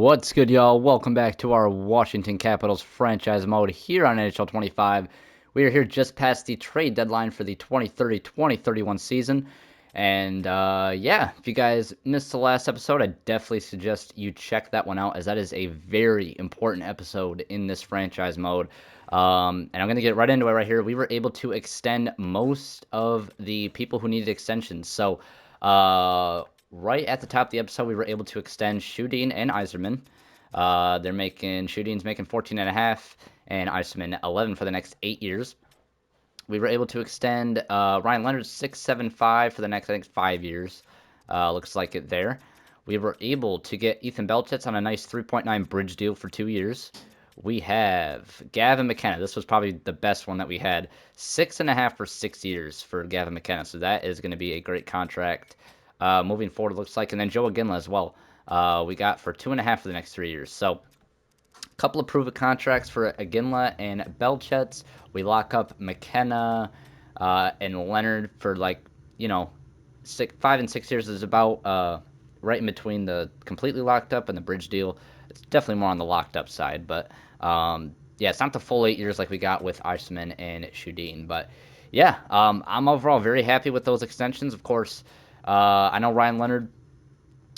What's good, y'all? Welcome back to our Washington Capitals franchise mode here on NHL 25. We are here just past the trade deadline for the 2030-2031 season. And yeah, if you guys missed the last episode, I definitely suggest you check that one out, as that is a very important episode in this franchise mode. And I'm going to get right into it right here. We were able to extend most of the people who needed extensions. So right at the top of the episode, we were able to extend Shudin and Yzerman. They're making Shudin's making 14 and a half, and Yzerman 11 for the next 8 years. We were able to extend Ryan Leonard 6.75 for the next, I think, 5 years. Looks like it there. We were able to get Ethan Belchitz on a nice 3.9 bridge deal for 2 years. We have Gavin McKenna. This was probably the best one that we had. 6.5 for 6 years for Gavin McKenna. So that is going to be a great contract moving forward, it looks like. And then Joe Aginla as well. We got for 2.5 for the next 3 years. So a couple of prove-it contracts for Aginla and Belchitz. We lock up McKenna and Leonard for, like, 5 and 6 years is about right in between the completely locked up and the bridge deal. It's definitely more on the locked up side, but yeah, it's not the full 8 years like we got with Yzerman and Shudin. But yeah, I'm overall very happy with those extensions. Of course, I know Ryan Leonard,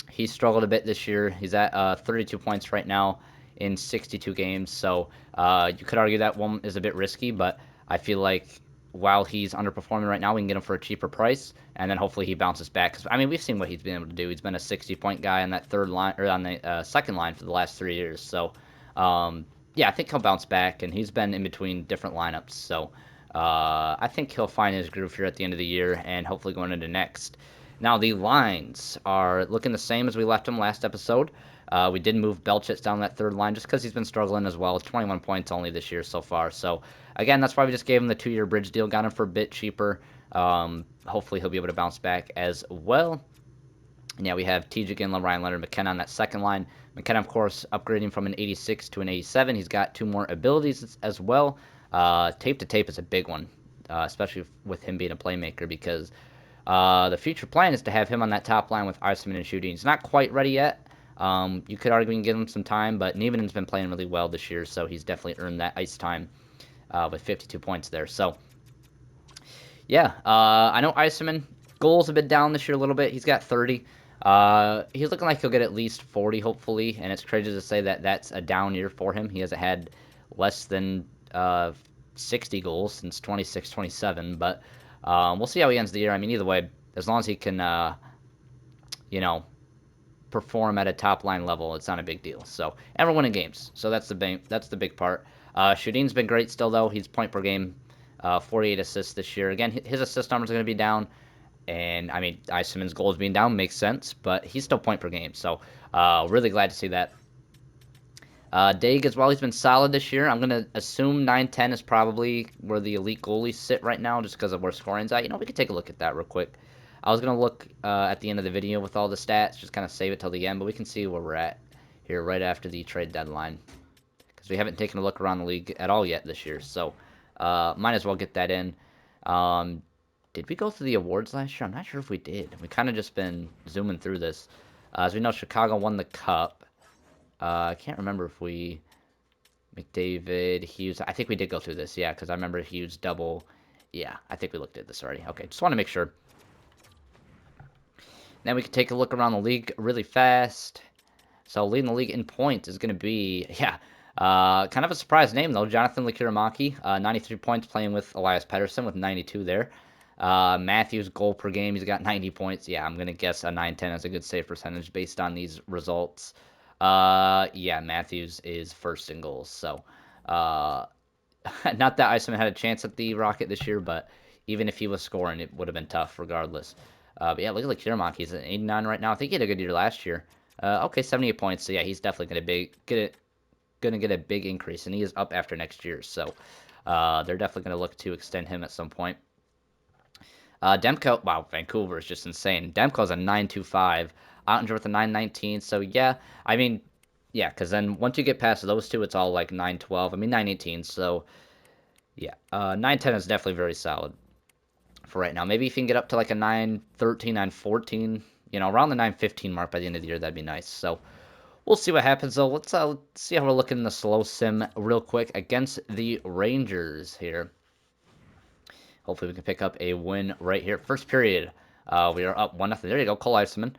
he struggled a bit this year. He's at 32 points right now in 62 games. So you could argue that one is a bit risky, but I feel like while he's underperforming right now, we can get him for a cheaper price, and then hopefully he bounces back. 'Cause, I mean, we've seen what he's been able to do. He's been a 60-point guy on that third line, or on the second line for the last 3 years. So yeah, I think he'll bounce back, and he's been in between different lineups. So I think he'll find his groove here at the end of the year, and hopefully going into next. Now, the lines are looking the same as we left them last episode. We did move Belchitz down that third line just because he's been struggling as well. 21 points only this year so far. So, again, that's why we just gave him the 2-year bridge deal. Got him for a bit cheaper. Hopefully he'll be able to bounce back as well. And yeah, we have TJ Ginla, Ryan Leonard, McKenna on that second line. McKenna, of course, upgrading from an 86 to an 87. He's got 2 more abilities as well. Tape to tape is a big one, especially with him being a playmaker, because the future plan is to have him on that top line with Yzerman and Shooting. He's not quite ready yet. You could argue we can give him some time, but Niemanen's been playing really well this year, so he's definitely earned that ice time with 52 points there. So, yeah, I know Yzerman, goals have been down this year a little bit. He's got 30. He's looking like he'll get at least 40, hopefully, and it's crazy to say that that's a down year for him. He hasn't had less than 60 goals since 26-27, but we'll see how he ends the year. I mean, either way, as long as he can, perform at a top line level, it's not a big deal. So, and we're winning games, so that's the big part. Shooting's been great still, though. He's point per game, 48 assists this year. Again, his assist numbers are going to be down, and I mean, Yzerman's goals being down makes sense, but he's still point per game. So, really glad to see that. Daig as well, he's been solid this year. I'm going to assume 9-10 is probably where the elite goalies sit right now, just because of where scoring's at. We could take a look at that real quick. I was going to look at the end of the video with all the stats, just kind of save it till the end, but we can see where we're at here right after the trade deadline, because we haven't taken a look around the league at all yet this year, so might as well get that in. Did we go through the awards last year? I'm not sure if we did. We kind of just been zooming through this. As we know, Chicago won the Cup. I can't remember if we... McDavid, Hughes... I think we did go through this, yeah, because I remember Hughes double... Yeah, I think we looked at this already. Okay, just want to make sure. Then we can take a look around the league really fast. So leading the league in points is going to be, yeah, kind of a surprise name, though. Jonathan Lekiramaki, 93 points, playing with Elias Pettersson with 92 there. Matthews, goal per game, he's got 90 points. Yeah, I'm going to guess a 9-10 is a good save percentage based on these results. Yeah, Matthews is first in goals. So, not that Yzerman had a chance at the Rocket this year, but even if he was scoring, it would have been tough regardless. But yeah, look at Kiramaki. He's at 89 right now. I think he had a good year last year. Okay, 78 points. So yeah, he's definitely gonna get a big increase, and he is up after next year. So they're definitely gonna look to extend him at some point. Demko, wow, Vancouver is just insane. Demko's a 9.25. Ottinger with a 9.19. So yeah, I mean, yeah, because then once you get past those two, it's all like 9.12. I mean 9.18. So yeah, 9.10 is definitely very solid for right now. Maybe if you can get up to like a 9.13, 9.14, around the 9.15 mark by the end of the year, that'd be nice. So We'll see what happens though. Let's see how we're looking in the slow sim real quick against the Rangers here. Hopefully we can pick up a win right here. First period, we are up 1-0. There you go, Cole Eiserman.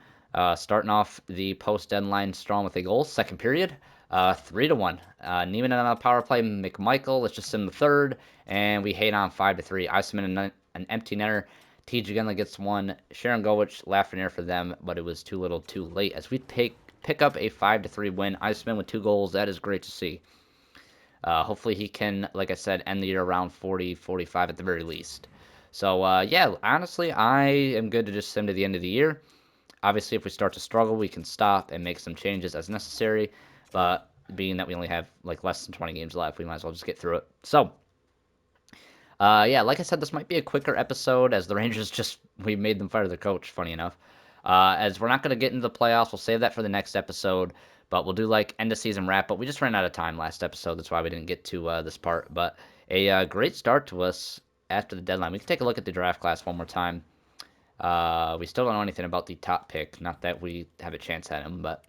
Starting off the post deadline strong with a goal. Second period, 3-1. Neiman on the power play. McMichael, let's just sim the third, and we hate on 5-3. Eiserman an empty netter. T. Ginla gets one. Sharon Govich, Lafreniere for them, but it was too little, too late. As we pick up a 5-3 win. Eiserman with 2 goals. That is great to see. Hopefully he can, like I said, end the year around 40, 45 at the very least. So, yeah, honestly, I am good to just send to the end of the year. Obviously, if we start to struggle, we can stop and make some changes as necessary. But being that we only have, like, less than 20 games left, we might as well just get through it. So, yeah, like I said, this might be a quicker episode as the Rangers we made them fire their coach, funny enough. As we're not going to get into the playoffs, we'll save that for the next episode. But we'll do like end of season wrap. But we just ran out of time last episode. That's why we didn't get to this part. But a great start to us after the deadline. We can take a look at the draft class one more time. We still don't know anything about the top pick. Not that we have a chance at him, but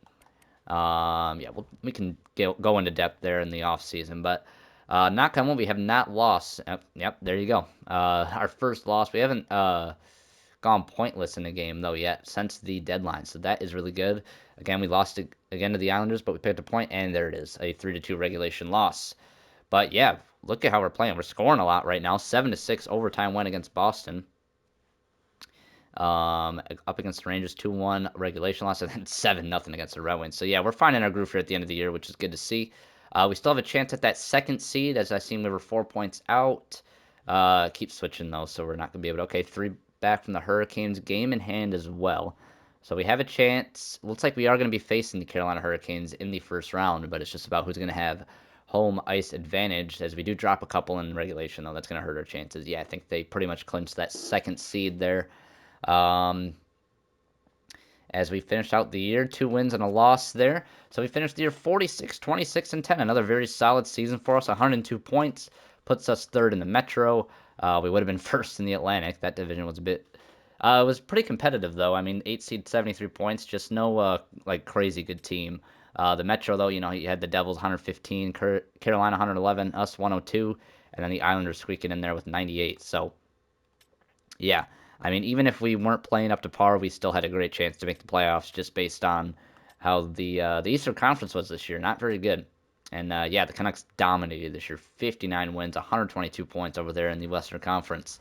yeah, we can go into depth there in the off season. But knock on wood, we have not lost. Yep, there you go. Our first loss. We haven't gone pointless in a game though yet since the deadline, so that is really good. Again, we lost again to the Islanders, but we picked a point, and there it is, a 3-2 regulation loss. But yeah, look at how we're playing. We're scoring a lot right now. 7-6 overtime win against Boston. Up against the Rangers, 2-1 regulation loss, and then 7-0 against the Red Wings. So yeah, we're finding our groove here at the end of the year, which is good to see. We still have a chance at that second seed, as I seen we were 4 points out. Keep switching though, so we're not gonna be able to. Okay, 3 back from the Hurricanes, game in hand as well. So we have a chance. Looks like we are going to be facing the Carolina Hurricanes in the first round, but it's just about who's going to have home ice advantage. As we do drop a couple in regulation, though, that's going to hurt our chances. Yeah, I think they pretty much clinched that second seed there. As we finished out the year, 2 wins and a loss there. So we finished the year 46, 26, and 10. Another very solid season for us. 102 points puts us third in the Metro. We would have been first in the Atlantic. That division was a bit. It was pretty competitive though. I mean, 8 seed, 73 points. Just no like crazy good team. The Metro though, you know, you had the Devils 115, Carolina 111, us 102, and then the Islanders squeaking in there with 98. So yeah, I mean, even if we weren't playing up to par, we still had a great chance to make the playoffs just based on how the Eastern Conference was this year. Not very good. And yeah, the Canucks dominated this year. 59 wins, 122 points over there in the Western Conference.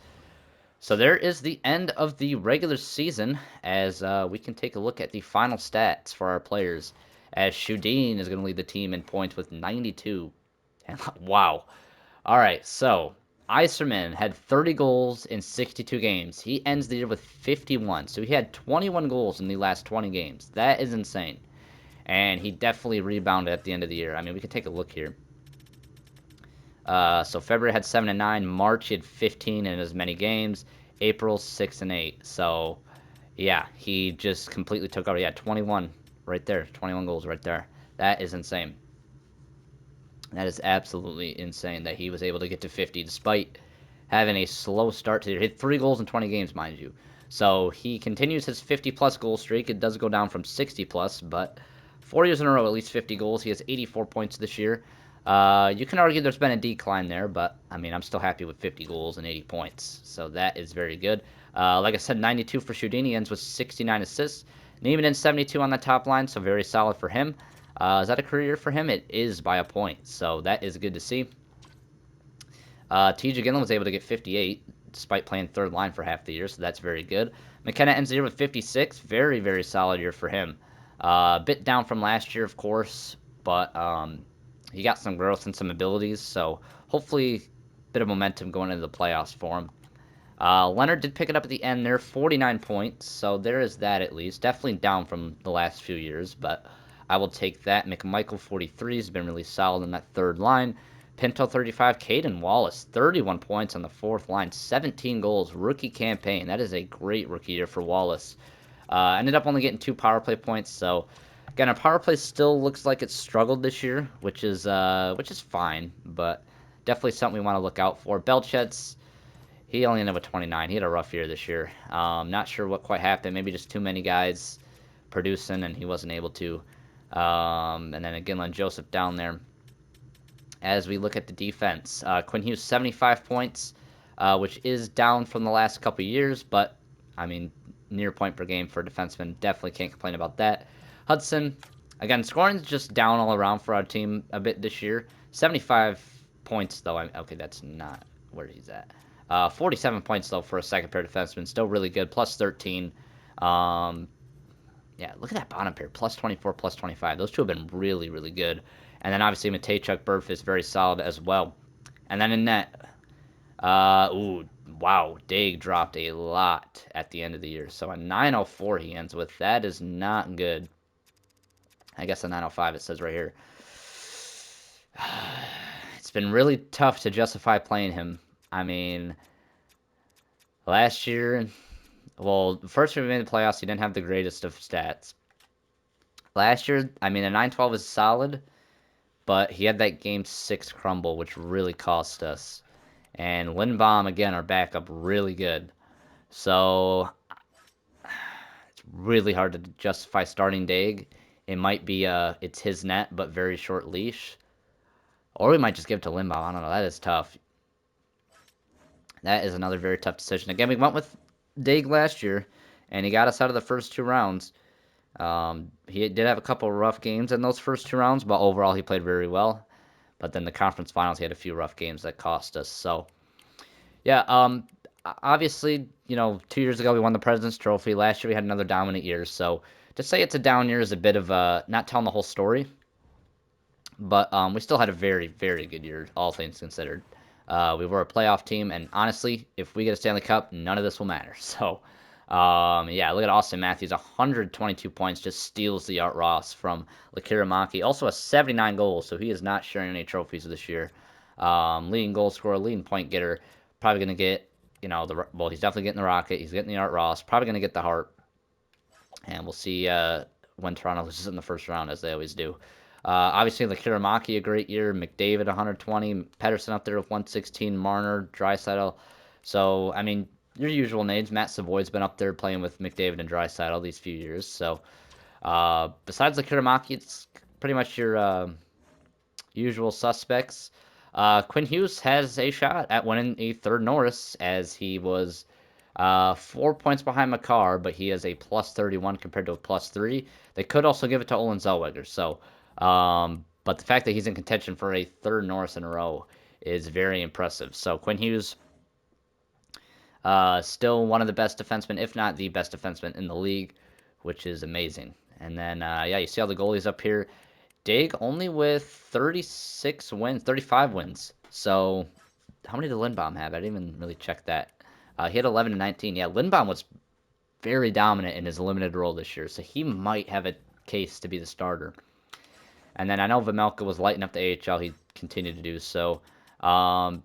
So there is the end of the regular season as we can take a look at the final stats for our players. As Shudin is going to lead the team in points with 92. Wow. All right, so Iserman had 30 goals in 62 games. He ends the year with 51. So he had 21 goals in the last 20 games. That is insane. And he definitely rebounded at the end of the year. I mean, we can take a look here. So February had 7 and 9. March he had 15 in as many games. April 6 and 8. So yeah, he just completely took over. Yeah, 21 right there. 21 goals right there. That is insane. That is absolutely insane that he was able to get to 50 despite having a slow start to the year. He hit 3 goals in 20 games, mind you. So he continues his 50-plus goal streak. It does go down from 60-plus, but 4 years in a row, at least 50 goals. He has 84 points this year. You can argue there's been a decline there, but, I mean, I'm still happy with 50 goals and 80 points. So that is very good. Like I said, 92 for Shudini, ends with 69 assists. Neiman 72 on the top line, so very solid for him. Is that a career for him? It is by a point, so that is good to see. T.J. Gillen was able to get 58, despite playing third line for half the year, so that's very good. McKenna ends the year with 56. Very, very solid year for him. A bit down from last year, of course, but he got some growth and some abilities, so hopefully a bit of momentum going into the playoffs for him. Leonard did pick it up at the end there, 49 points, so there is that at least. Definitely down from the last few years, but I will take that. McMichael, 43, has been really solid in that third line. Pinto, 35. Caden Wallace, 31 points on the fourth line. 17 goals. Rookie campaign. That is a great rookie year for Wallace. Ended up only getting 2 power play points. So, again, our power play still looks like it's struggled this year, which is fine. But definitely something we want to look out for. Belchet's, he only ended up with 29. He had a rough year this year. Not sure what quite happened. Maybe just too many guys producing, and he wasn't able to And then again, Joseph down there. As we look at the defense, Quinn Hughes 75 points, which is down from the last couple years, but I mean near point per game for a defenseman. Definitely can't complain about that. Hudson, again, scoring's just down all around for our team a bit this year. 75 points though. Okay, that's not where he's at. 47 points though for a second pair defenseman, still really good. Plus 13. Um, yeah, look at that bottom pair. Plus 24, plus 25. Those two have been really, really good. And then obviously Matejchuk Burf is very solid as well. And then in net, wow, Daig dropped a lot at the end of the year. So a 904 he ends with. That is not good. I guess a 905 it says right here. It's been really tough to justify playing him. I mean, last year, well, the first year we made the playoffs, he didn't have the greatest of stats. Last year, I mean, a 912 is solid, but he had that game 6 crumble, which really cost us. And Lindbaum, again, our backup, really good. So it's really hard to justify starting Daig. It might be it's his net, but very short leash. Or we might just give it to Lindbaum. I don't know. That is tough. That is another very tough decision. Again, we went with Daig last year, and he got us out of the first 2 rounds. He did have a couple of rough games in those first 2 rounds, but overall he played very well. But then the conference finals, he had a few rough games that cost us. So, yeah, obviously, 2 years ago we won the President's Trophy. Last year we had another dominant year. So to say it's a down year is a bit of not telling the whole story. But we still had a very, very good year, all things considered. We were a playoff team, and honestly, if we get a Stanley Cup, none of this will matter. So, yeah, look at Austin Matthews, 122 points, just steals the Art Ross from Lakiramaki. Also, a 79 goals, so he is not sharing any trophies this year. Leading goal scorer, leading point getter, probably going to get, he's definitely getting the Rocket. He's getting the Art Ross, probably going to get the Hart. And we'll see when Toronto loses in the first round, as they always do. Obviously, Lakiramaki, a great year. McDavid, 120. Pedersen up there with 116. Marner, Draisaitl. So, I mean, your usual names. Matt Savoy's been up there playing with McDavid and Draisaitl these few years. So, besides Lakiramaki, it's pretty much your usual suspects. Quinn Hughes has a shot at winning a third Norris, as he was 4 points behind Makar, but he has a plus 31 compared to a plus 3. They could also give it to Olin Zellweger. So, but the fact that he's in contention for a third Norris in a row is very impressive. So Quinn Hughes, still one of the best defensemen, if not the best defenseman in the league, which is amazing. And then, yeah, you see all the goalies up here. Daig only with 36 wins, 35 wins. So, how many did Lindbaum have? I didn't even really check that. He had 11 and 19. Yeah, Lindbaum was very dominant in his limited role this year, so he might have a case to be the starter. And then I know Vamelka was lighting up the AHL. He continued to do so. Doesn't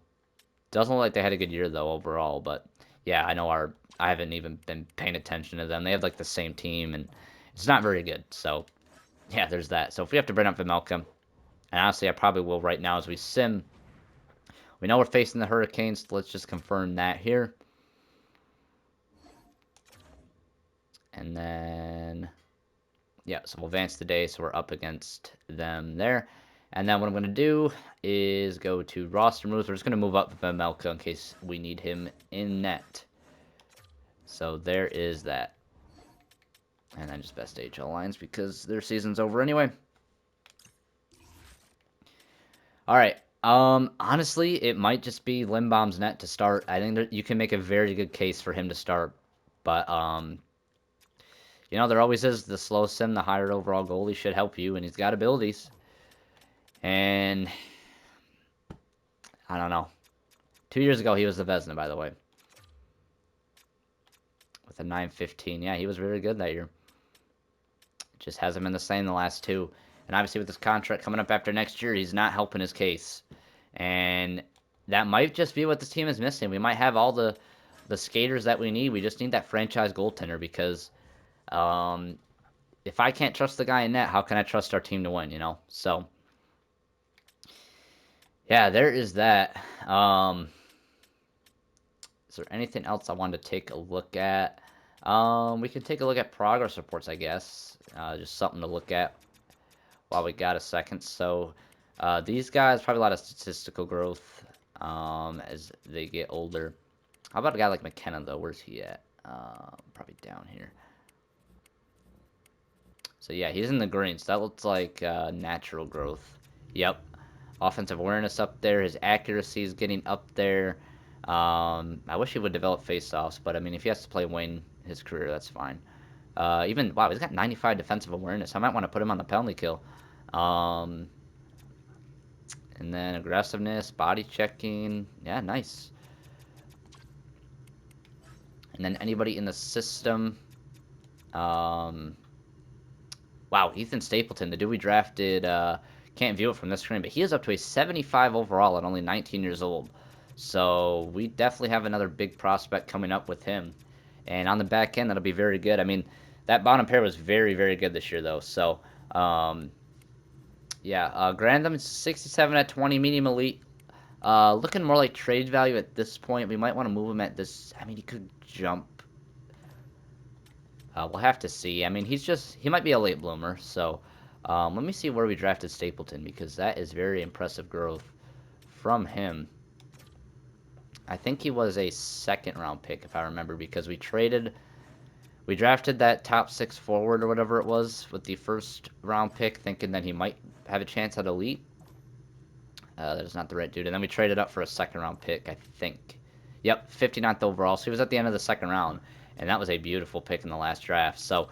look like they had a good year though overall, but yeah, I haven't even been paying attention to them. They have like the same team, and it's not very good. So yeah, there's that. So if we have to bring up Vamelka, and honestly, I probably will right now as we sim. We know we're facing the Hurricanes. So let's just confirm that here. And then, yeah, so we'll advance today, so we're up against them there. And then what I'm going to do is go to roster moves. We're just going to move up Vamelka in case we need him in net. So there is that. And then just best HL lines because their season's over anyway. All right. Honestly, it might just be Lindbaum's net to start. I think that you can make a very good case for him to start. But, there always is the slow sim, the higher overall goalie should help you, and he's got abilities. And I don't know. 2 years ago, he was the Vezina, by the way. With a 915. Yeah, he was really good that year. Just hasn't been the same the last two. And obviously with this contract coming up after next year, he's not helping his case. And that might just be what this team is missing. We might have all the skaters that we need. We just need that franchise goaltender because if I can't trust the guy in net, how can I trust our team to win, So, yeah, there is that. Is there anything else I wanted to take a look at? We can take a look at progress reports, I guess. Just something to look at. while we got a second. So these guys probably a lot of statistical growth as they get older. How about a guy like McKenna though? Where's he at? Probably down here. So yeah, he's in the green. So that looks like natural growth. Yep. Offensive awareness up there. His accuracy is getting up there. I wish he would develop faceoffs, but I mean, if he has to play wing his career, that's fine. Even wow, he's got 95 defensive awareness. I might want to put him on the penalty kill. Um, and then aggressiveness, body checking. Yeah, nice. And then anybody in the system. Um, wow, Ethan Stapleton, the dude we drafted. Can't view it from this screen, but he is up to a 75 overall at only 19 years old. So we definitely have another big prospect coming up with him. And on the back end, that'll be very good. I mean, that bottom pair was very, very good this year, though. So, yeah, Grandam 67 at 20, medium elite. Looking more like trade value at this point. We might want to move him at this. I mean, he could jump. We'll have to see. I mean, he might be a late bloomer. So, let me see where we drafted Stapleton because that is very impressive growth from him. I think he was a second round pick if I remember because we drafted that top 6 forward or whatever it was with the first round pick thinking that he might have a chance at elite. That is not the right dude. And then we traded up for a second round pick, I think. Yep, 59th overall. So he was at the end of the second round. And that was a beautiful pick in the last draft. So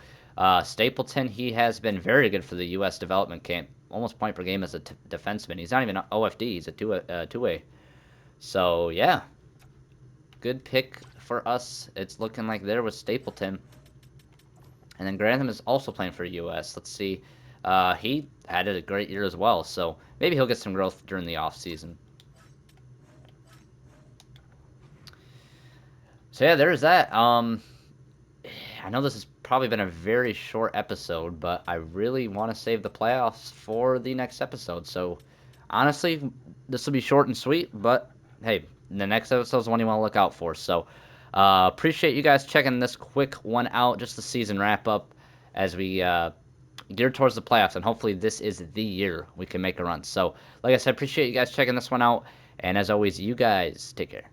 Stapleton, he has been very good for the U.S. development camp. Almost point per game as a defenseman. He's not even an OFD. He's a two-way. So, yeah. Good pick for us. It's looking like there was Stapleton. And then Grantham is also playing for U.S. Let's see. He had a great year as well, so maybe he'll get some growth during the offseason. So yeah, there's that. I know this has probably been a very short episode, but I really want to save the playoffs for the next episode. So honestly, this will be short and sweet, but hey, the next episode is the one you want to look out for. So appreciate you guys checking this quick one out, just the season wrap up as we gear towards the playoffs, and hopefully this is the year we can make a run. So like I said, appreciate you guys checking this one out, and as always, you guys take care.